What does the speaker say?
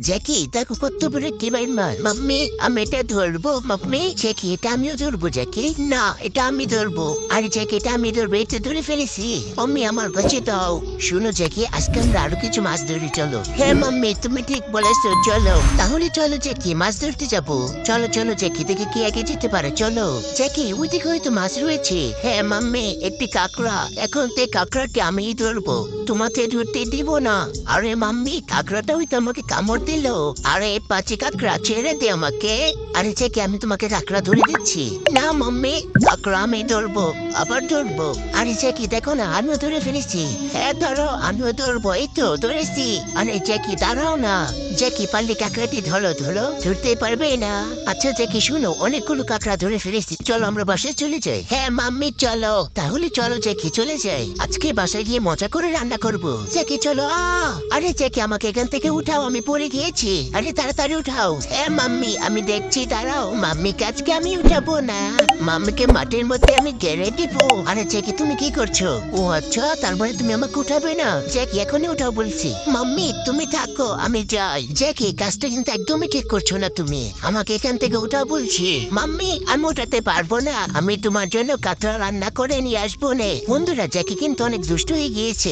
জ্যাকি দেখো কত বড় একটি বাইর মাছ। মাম্মি আমি এটা ধরবো। মাম্মি জ্যাকি এটা আমিও ধরবো। জ্যাকি না এটা আমি ধরবো। আরে জ্যাকি এটা আমি ধরবো, এটা ধরে ফেলেছি। মাম্মি আমার কাছে দাও। শুনো জ্যাকি আজকে আমরা আরো কিছু মাছ ধরি চলো। হ্যাঁ মাম্মি তুমি ঠিক বলেছো, চলো তাহলে চলো জ্যাকি মাছ ধরতে যাবো। চলো চলো জ্যাকি দেখে কি আগে যেতে পারে, চলো। জ্যাকি ওইদিকে হয়তো মাছ রয়েছে। হ্যাঁ মাম্মি একটি কাঁকড়া, এখন তে কাঁকড়াটি আমিই ধরবো, তোমাকে ধরতে দিব না। আরে মাম্মি কাঁকড়াটা ওই তো আমাকে কামড় দিল। আরে পাচি কাঁকড়া ছেড়ে দে আমাকে। আরে জ্যাকি আমি তোমাকে কাঁকড়া ধরে দিচ্ছি। না মাম্মি কাঁকড়া আমি ধরবো, আবার ধরবো। আরে জ্যাকি দেখো না আমিও ধরে ফেলেছি। হ্যাঁ ধরো আমিও ধরবো, এই তো ধরেছি। আরে জ্যাকি দাঁড়াও না। জ্যাকি পারলে কাঁকড়াটি ধরো, ধরো ধরতে পারবে না। আচ্ছা জ্যাকি শুনো অনেকগুলো কাঁকড়া ধরে ফেলেছি, চলো আমরা বাসায় চলে যাই। হ্যাঁ মাম্মি চলো তাহলে, চলো জ্যাকি চলে যাই। আজকে বাসায় গিয়ে মজা করে রান্না করবো। জ্যাকি চলো। আরে জ্যাকি আমাকে এখান থেকে উঠাও, আমি পড়ে গিয়েছি। আরে তাড়াতাড়ি উঠাও। হ্যাঁ মাম্মি আমি দেখছি, দাঁড়াও। মাম্মিকে আজকে আমি উঠাবো না, মাম্মিকে মাটির মধ্যে আমি গেড়ে দিব। আরে জ্যাকি তুমি কি করছো? ও আচ্ছা তার মানে তুমি আমাকে উঠাবে না। জ্যাকি এখনই উঠাও বলছি। মাম্মি তুমি থাকো আমি যাই। জ্যাকি কাজটা কিন্তু একদমই ঠিক করছো না তুমি, আমাকে এখান থেকে উঠাও বলছি। মাম্মি আমি উঠাতে পারবো না, আমি তোমার জন্য কাঁকড়া রান্না করে নিয়ে আসবো নে। বন্ধুরা জ্যাকি কিন্তু অনেক দুষ্ট হয়ে গিয়েছে।